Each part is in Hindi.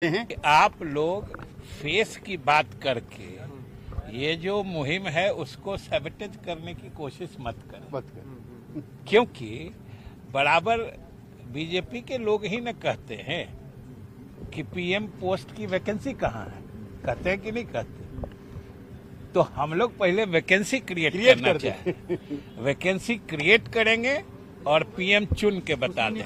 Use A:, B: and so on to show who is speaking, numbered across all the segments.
A: हैं। आप लोग फेस की बात करके ये जो मुहिम है उसको सैबोटेज करने की कोशिश मत करें, क्योंकि बराबर बीजेपी के लोग ही न कहते हैं कि पीएम पोस्ट की वैकेंसी कहाँ है, कहते हैं कि नहीं कहते? तो हम लोग पहले वैकेंसी क्रिएट करना चाहिए, वैकेंसी क्रिएट करेंगे और पीएम चुन के बता दें।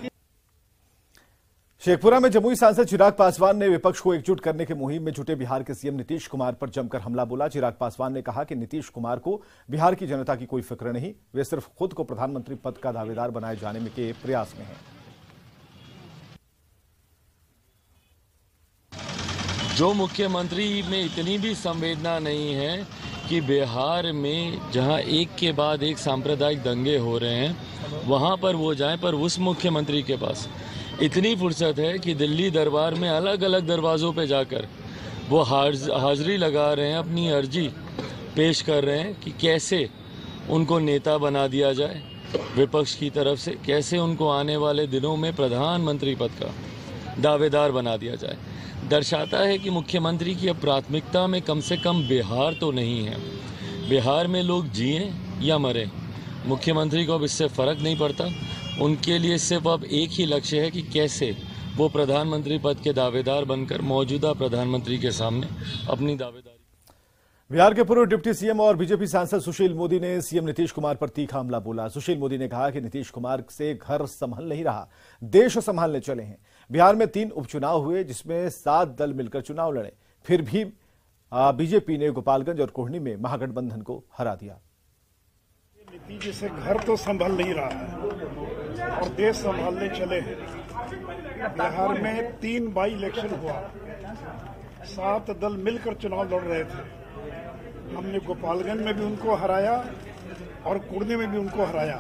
B: शेखपुरा में जमुई सांसद चिराग पासवान ने विपक्ष को एकजुट करने की मुहिम में जुटे बिहार के सीएम नीतीश कुमार पर जमकर हमला बोला। चिराग पासवान ने कहा कि नीतीश कुमार को बिहार की जनता की कोई फिक्र नहीं, वे सिर्फ खुद को प्रधानमंत्री पद का दावेदार बनाए जाने में के प्रयास में हैं।
C: जो मुख्यमंत्री में इतनी भी संवेदना नहीं है कि बिहार में जहां एक के बाद एक सांप्रदायिक दंगे हो रहे हैं वहां पर वो जाएं, पर उस मुख्यमंत्री के पास इतनी फुर्सत है कि दिल्ली दरबार में अलग अलग दरवाज़ों पे जाकर वो हाजिरी लगा रहे हैं, अपनी अर्जी पेश कर रहे हैं कि कैसे उनको नेता बना दिया जाए विपक्ष की तरफ से, कैसे उनको आने वाले दिनों में प्रधानमंत्री पद का दावेदार बना दिया जाए। दर्शाता है कि मुख्यमंत्री की अब प्राथमिकता में कम से कम बिहार तो नहीं है। बिहार में लोग जिएं या मरें, मुख्यमंत्री को अब इससे फ़र्क नहीं पड़ता। उनके लिए सिर्फ अब एक ही लक्ष्य है कि कैसे वो प्रधानमंत्री पद के दावेदार बनकर मौजूदा प्रधानमंत्री के सामने अपनी दावेदारी।
B: बिहार के पूर्व डिप्टी सीएम और बीजेपी सांसद सुशील मोदी ने सीएम नीतीश कुमार पर तीखा हमला बोला। सुशील मोदी ने कहा कि नीतीश कुमार से घर संभल नहीं रहा, देश संभालने चले हैं। बिहार में 3 उपचुनाव हुए जिसमें 7 दल मिलकर चुनाव लड़े, फिर भी बीजेपी ने गोपालगंज और कोढ़नी में महागठबंधन को हरा दिया।
D: नीतीश जी से घर तो संभल नहीं रहा है और देश संभालने चले हैं। बिहार में 3 बाई इलेक्शन हुआ, 7 दल मिलकर चुनाव लड़ रहे थे। हमने गोपालगंज में भी उनको हराया और कुर्नी में भी उनको हराया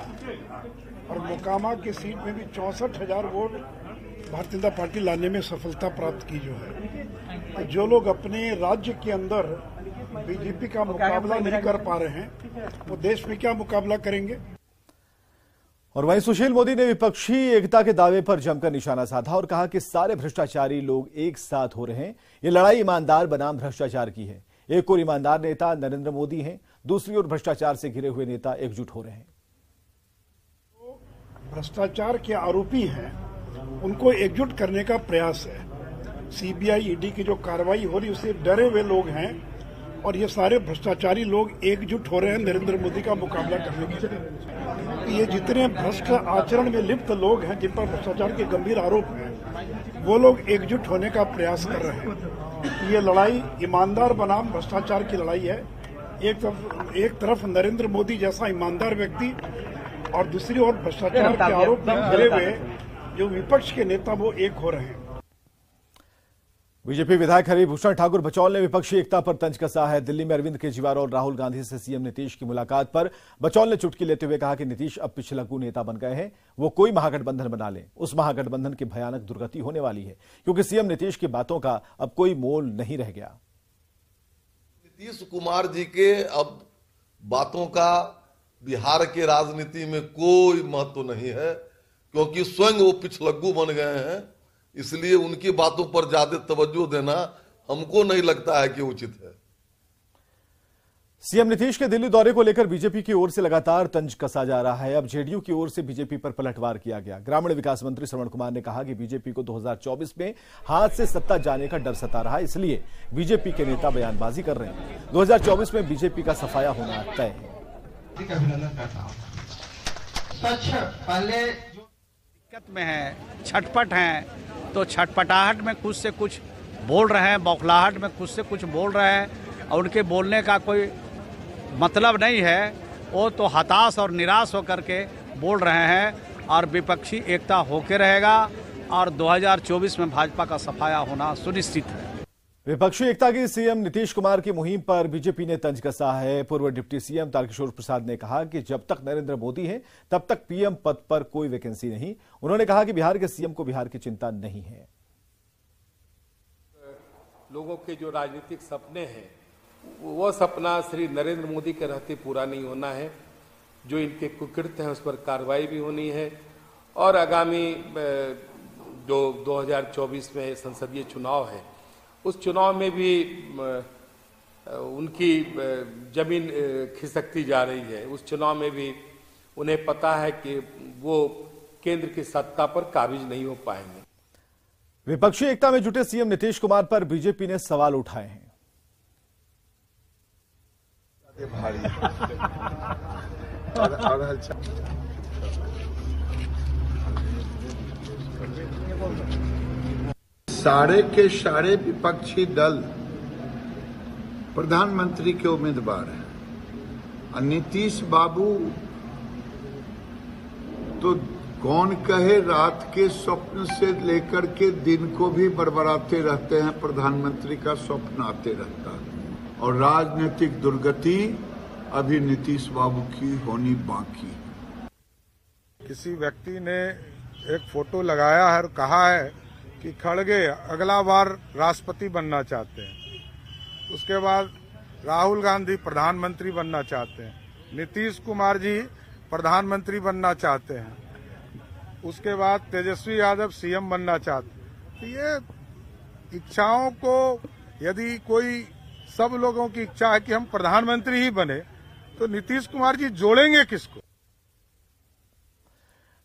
D: और मोकामा की सीट में भी 64,000 वोट भारतीय जनता पार्टी लाने में सफलता प्राप्त की जो है। तो जो लोग अपने राज्य के अंदर बीजेपी का मुकाबला नहीं कर पा रहे हैं वो देश में क्या मुकाबला करेंगे।
B: और वहीं सुशील मोदी ने विपक्षी एकता के दावे पर जमकर निशाना साधा और कहा कि सारे भ्रष्टाचारी लोग एक साथ हो रहे हैं। ये लड़ाई ईमानदार बनाम भ्रष्टाचार की है। एक ओर ईमानदार नेता नरेंद्र मोदी हैं, दूसरी ओर भ्रष्टाचार से घिरे हुए नेता एकजुट हो रहे हैं।
D: भ्रष्टाचार के आरोपी हैं उनको एकजुट करने का प्रयास है। सीबीआई ईडी की जो कार्रवाई हो रही है उससे डरे हुए लोग हैं और ये सारे भ्रष्टाचारी लोग एकजुट हो रहे हैं नरेंद्र मोदी का मुकाबला करने के लिए। ये जितने भ्रष्ट आचरण में लिप्त लोग हैं जिन पर भ्रष्टाचार के गंभीर आरोप हैं वो लोग एकजुट होने का प्रयास कर रहे हैं। ये लड़ाई ईमानदार बनाम भ्रष्टाचार की लड़ाई है। एक तरफ नरेंद्र मोदी जैसा ईमानदार व्यक्ति और दूसरी ओर भ्रष्टाचार के आरोप में घिरे हुए जो विपक्ष के नेता वो एक हो रहे हैं।
B: बीजेपी विधायक हरिभूषण ठाकुर बचौल ने विपक्षी एकता पर तंज कसा है। दिल्ली में अरविंद केजरीवाल और राहुल गांधी से सीएम नीतीश की मुलाकात पर बचौल ने चुटकी लेते हुए कहा कि नीतीश अब पिछलग्गू नेता बन गए हैं, वो कोई महागठबंधन बना लें, उस महागठबंधन की भयानक दुर्गति होने वाली है क्योंकि सीएम नीतीश की बातों का अब कोई मोल नहीं रह गया।
E: नीतीश कुमार जी के अब बातों का बिहार के राजनीति में कोई महत्व नहीं है क्योंकि स्वयं वो पिछलग्गू बन गए हैं। इसलिए उनकी बातों पर ज्यादा तवज्जो देना हमको नहीं लगता है कि उचित है।
B: सीएम नीतीश के दिल्ली दौरे को लेकर बीजेपी की ओर से लगातार तंज कसा जा रहा है। अब जेडीयू की ओर से बीजेपी पर पलटवार किया गया। ग्रामीण विकास मंत्री श्रवण कुमार ने कहा कि बीजेपी को 2024 में हाथ से सत्ता जाने का डर सता रहा, इसलिए बीजेपी के नेता बयानबाजी कर रहे हैं। 2024 में बीजेपी का सफाया होना तय है।
F: अभिनंदन करता हूं। सच पहले
G: दिक्कत में है, छटपट हैं, तो छटपटाहट में कुछ से कुछ बोल रहे हैं, बौखलाहट में कुछ से कुछ बोल रहे हैं और उनके बोलने का कोई मतलब नहीं है। वो तो हताश और निराश होकर के बोल रहे हैं और विपक्षी एकता होके रहेगा और 2024 में भाजपा का सफाया होना सुनिश्चित है।
B: विपक्षी एकता की सीएम नीतीश कुमार की मुहिम पर बीजेपी ने तंज कसा है। पूर्व डिप्टी सीएम तारकिशोर प्रसाद ने कहा कि जब तक नरेंद्र मोदी हैं तब तक पीएम पद पर कोई वैकेंसी नहीं। उन्होंने कहा कि बिहार के सीएम को बिहार की चिंता नहीं है।
H: लोगों के जो राजनीतिक सपने हैं वो सपना श्री नरेंद्र मोदी के रहते पूरा नहीं होना है। जो इनके कुकृत्य हैं उस पर कार्रवाई भी होनी है और आगामी जो 2024 में संसदीय चुनाव है, उस चुनाव में भी उनकी जमीन खिसकती जा रही है। उस चुनाव में भी उन्हें पता है कि वो केंद्र की सत्ता पर काबिज नहीं हो पाएंगे।
B: विपक्षी एकता में जुटे सीएम नीतीश कुमार पर बीजेपी ने सवाल उठाए हैं।
I: सारे के सारे विपक्षी दल प्रधानमंत्री के उम्मीदवार हैं और नीतीश बाबू तो कौन कहे रात के स्वप्न से लेकर के दिन को भी बरबराते रहते हैं। प्रधानमंत्री का स्वप्न आते रहता है और राजनीतिक दुर्गति अभी नीतीश बाबू की होनी बाकी है।
J: किसी व्यक्ति ने एक फोटो लगाया है और कहा है कि खड़गे अगला बार राष्ट्रपति बनना चाहते हैं। उसके बाद राहुल गांधी प्रधानमंत्री बनना चाहते हैं, नीतीश कुमार जी प्रधानमंत्री बनना चाहते हैं, उसके बाद तेजस्वी यादव सीएम बनना चाहते हैं। तो ये इच्छाओं को यदि कोई सब लोगों की इच्छा है कि हम प्रधानमंत्री ही बने तो नीतीश कुमार जी जोड़ेंगे किसको?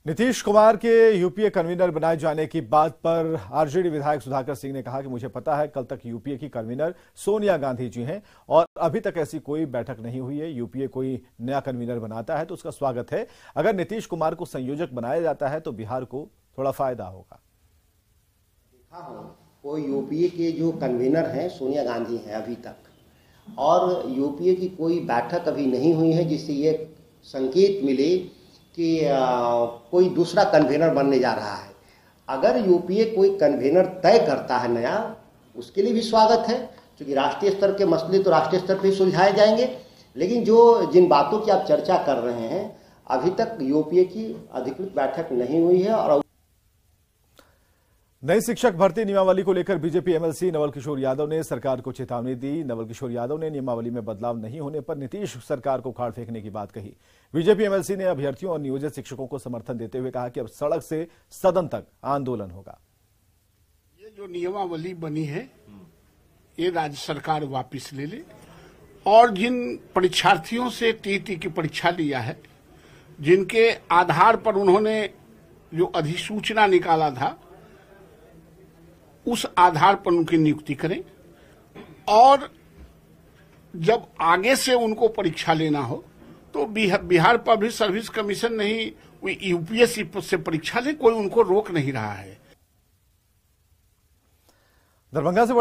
B: नीतीश कुमार के यूपीए कन्वीनर बनाए जाने की बात पर आरजेडी विधायक सुधाकर सिंह ने कहा कि मुझे पता है कल तक यूपीए की कन्वीनर सोनिया गांधी जी हैं और अभी तक ऐसी कोई बैठक नहीं हुई है। यूपीए कोई नया कन्वीनर बनाता है तो उसका स्वागत है। अगर नीतीश कुमार को संयोजक बनाया जाता है तो बिहार को थोड़ा फायदा होगा।
K: वो यूपीए के जो कन्वीनर हैं सोनिया गांधी हैं अभी तक, और यूपीए की कोई बैठक अभी नहीं हुई है जिससे ये संकेत मिले कि कोई दूसरा कन्वीनर बनने जा रहा है। अगर यूपीए कोई कन्वीनर तय करता है नया, उसके लिए भी स्वागत है, क्योंकि राष्ट्रीय स्तर के मसले तो राष्ट्रीय स्तर पर ही सुलझाए जाएंगे। लेकिन जिन बातों की आप चर्चा कर रहे हैं, अभी तक यूपीए की अधिकृत बैठक नहीं हुई है। और
B: नई शिक्षक भर्ती नियमावली को लेकर बीजेपी एमएलसी नवल किशोर यादव ने सरकार को चेतावनी दी। नवल किशोर यादव ने नियमावली में बदलाव नहीं होने पर नीतीश सरकार को उखाड़ फेंकने की बात कही। बीजेपी एमएलसी ने अभ्यर्थियों और नियोजित शिक्षकों को समर्थन देते हुए कहा कि अब सड़क से सदन तक आंदोलन होगा।
L: ये जो नियमावली बनी है ये राज्य सरकार वापस ले ले, और जिन परीक्षार्थियों से टीईटी की परीक्षा लिया है, जिनके आधार पर उन्होंने जो अधिसूचना निकाला था, उस आधार पर उनकी नियुक्ति करें। और जब आगे से उनको परीक्षा लेना हो तो बिहार पब्लिक सर्विस कमीशन नहीं, यूपीएससी से परीक्षा ले, कोई उनको रोक नहीं रहा है।
B: दरभंगा से